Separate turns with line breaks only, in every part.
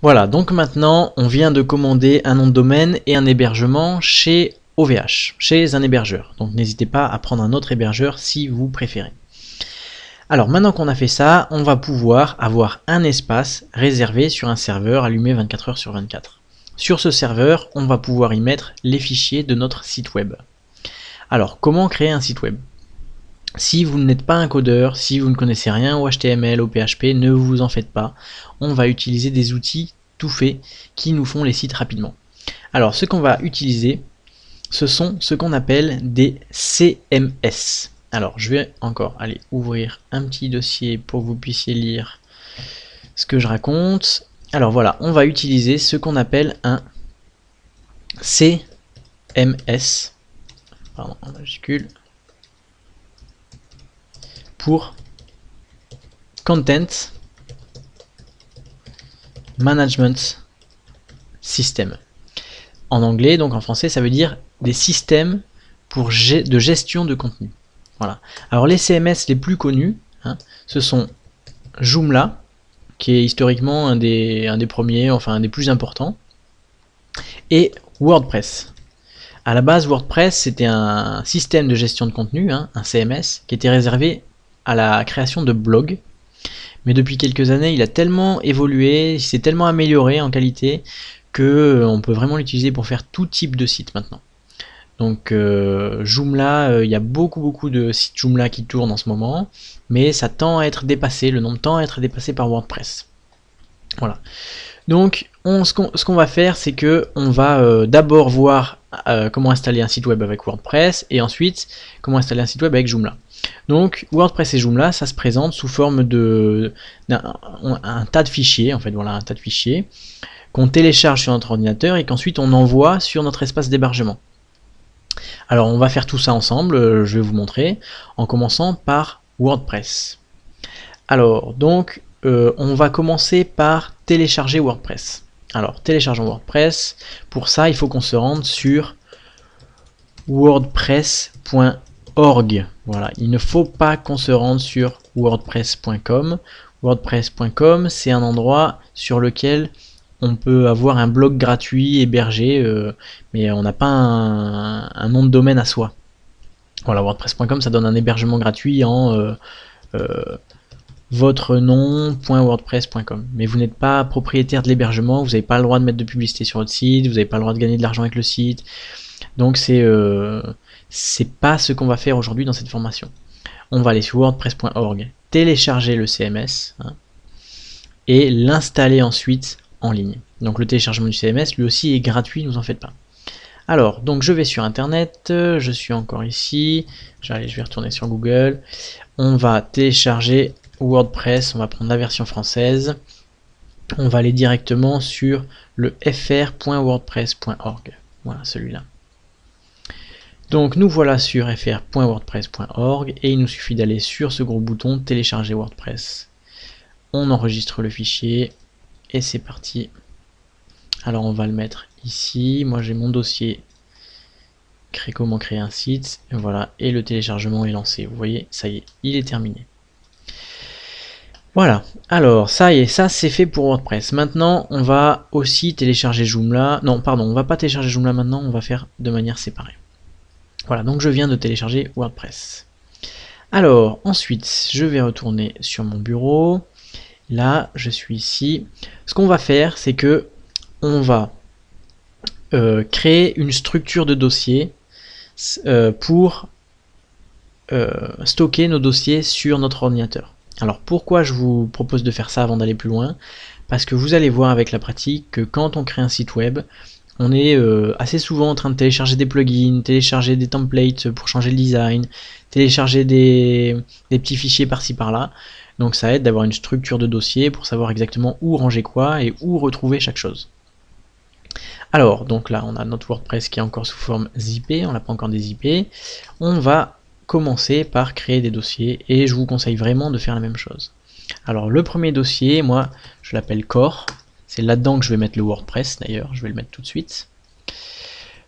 Voilà, donc maintenant on vient de commander un nom de domaine et un hébergement chez OVH, chez un hébergeur. Donc n'hésitez pas à prendre un autre hébergeur si vous préférez. Alors maintenant qu'on a fait ça, on va pouvoir avoir un espace réservé sur un serveur allumé 24 heures sur 24. Sur ce serveur, on va pouvoir y mettre les fichiers de notre site web. Alors comment créer un site web? Si vous n'êtes pas un codeur, si vous ne connaissez rien au HTML, au PHP, ne vous en faites pas. On va utiliser des outils tout faits qui nous font les sites rapidement. Alors ce qu'on va utiliser, ce sont ce qu'on appelle des CMS. Alors je vais encore aller ouvrir un petit dossier pour que vous puissiez lire ce que je raconte. Alors voilà, on va utiliser ce qu'on appelle un CMS, pardon, en majuscule, pour Content Management System. En anglais, donc en français, ça veut dire des systèmes de gestion de contenu. Voilà. Alors les CMS les plus connus, ce sont Joomla, qui est historiquement un des premiers, enfin un des plus importants, et WordPress. À la base, WordPress, c'était un système de gestion de contenu, un CMS, qui était réservé à la création de blogs. Mais depuis quelques années, il a tellement évolué, il s'est tellement amélioré en qualité que on peut vraiment l'utiliser pour faire tout type de site maintenant. Donc Joomla, il y a beaucoup de sites Joomla qui tournent en ce moment, mais ça tend à être dépassé, le nombre tend à être dépassé par WordPress. Voilà. Donc ce qu'on va faire, c'est que on va d'abord voir comment installer un site web avec WordPress, et ensuite comment installer un site web avec Joomla. Donc WordPress et Joomla, ça se présente sous forme un tas de fichiers, en fait, voilà, un tas de fichiers qu'on télécharge sur notre ordinateur et qu'ensuite on envoie sur notre espace d'hébergement. Alors on va faire tout ça ensemble, je vais vous montrer, en commençant par WordPress. Alors donc on va commencer par télécharger WordPress. Alors téléchargeons WordPress, pour ça il faut qu'on se rende sur wordpress.org. Voilà, il ne faut pas qu'on se rende sur wordpress.com. Wordpress.com, c'est un endroit sur lequel on peut avoir un blog gratuit hébergé, mais on n'a pas un nom de domaine à soi. Voilà, wordpress.com, ça donne un hébergement gratuit en votre nom.wordpress.com. Mais vous n'êtes pas propriétaire de l'hébergement, vous n'avez pas le droit de mettre de publicité sur votre site, vous n'avez pas le droit de gagner de l'argent avec le site. Donc c'est pas ce qu'on va faire aujourd'hui dans cette formation. On va aller sur wordpress.org, télécharger le CMS et l'installer ensuite en ligne. Donc le téléchargement du CMS lui aussi est gratuit, ne vous en faites pas. Alors donc je vais sur internet, je suis encore ici, je vais retourner sur Google, on va télécharger WordPress, on va prendre la version française, on va aller directement sur le fr.wordpress.org, voilà celui-là. Donc nous voilà sur fr.wordpress.org et il nous suffit d'aller sur ce gros bouton télécharger WordPress. On enregistre le fichier et c'est parti. Alors on va le mettre ici, moi j'ai mon dossier comment créer un site, et voilà, et le téléchargement est lancé. Vous voyez, ça y est, il est terminé. Voilà, alors ça y est, ça c'est fait pour WordPress. Maintenant on va aussi télécharger Joomla. Non pardon, on va pas télécharger Joomla maintenant, on va faire de manière séparée. Voilà, donc je viens de télécharger WordPress. Alors, ensuite, je vais retourner sur mon bureau. Là, je suis ici. Ce qu'on va faire, c'est que on va créer une structure de dossier pour stocker nos dossiers sur notre ordinateur. Alors, pourquoi je vous propose de faire ça avant d'aller plus loin? Parce que vous allez voir avec la pratique que quand on crée un site web, on est assez souvent en train de télécharger des plugins, télécharger des templates pour changer le design, télécharger des petits fichiers par-ci par-là. Donc ça aide d'avoir une structure de dossier pour savoir exactement où ranger quoi et où retrouver chaque chose. Alors, donc là, on a notre WordPress qui est encore sous forme zippée, on l'a pas encore dézippé. On va commencer par créer des dossiers et je vous conseille vraiment de faire la même chose. Alors, le premier dossier, moi, je l'appelle Core. C'est là-dedans que je vais mettre le WordPress d'ailleurs, je vais le mettre tout de suite.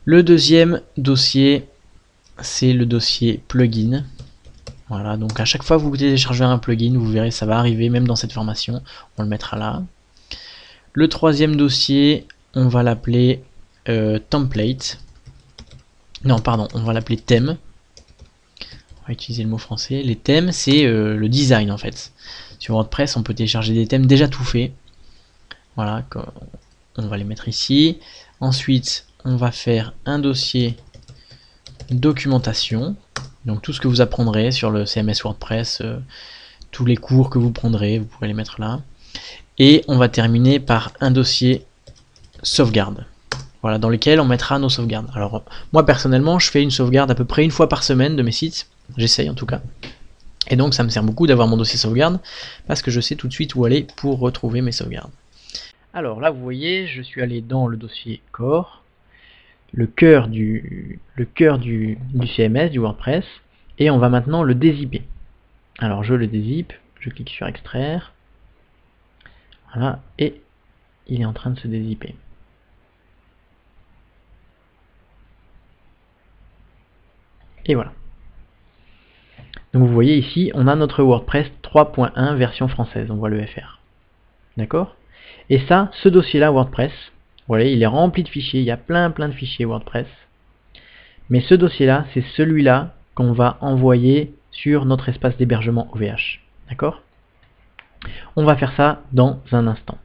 Le deuxième dossier, c'est le dossier plugin. Voilà, donc à chaque fois que vous téléchargez un plugin, vous verrez, ça va arriver, même dans cette formation, on le mettra là. Le troisième dossier, on va l'appeler template. Non, pardon, on va l'appeler thème. On va utiliser le mot français. Les thèmes, c'est le design en fait. Sur WordPress, on peut télécharger des thèmes déjà tout faits. Voilà, on va les mettre ici. Ensuite, on va faire un dossier documentation. Donc tout ce que vous apprendrez sur le CMS WordPress, tous les cours que vous prendrez, vous pourrez les mettre là. Et on va terminer par un dossier sauvegarde. Voilà, dans lequel on mettra nos sauvegardes. Alors moi personnellement, je fais une sauvegarde à peu près une fois par semaine de mes sites. J'essaye en tout cas. Et donc ça me sert beaucoup d'avoir mon dossier sauvegarde, parce que je sais tout de suite où aller pour retrouver mes sauvegardes. Alors là, vous voyez, je suis allé dans le dossier core, le cœur du CMS, du WordPress, et on va maintenant le dézipper. Alors je le dézippe, je clique sur extraire, voilà, et il est en train de se dézipper. Et voilà. Donc vous voyez ici, on a notre WordPress 3.1 version française, on voit le FR. D'accord? Et ça, ce dossier-là WordPress, vous voyez, il est rempli de fichiers, il y a plein de fichiers WordPress. Mais ce dossier-là, c'est celui-là qu'on va envoyer sur notre espace d'hébergement OVH. D'accord? On va faire ça dans un instant.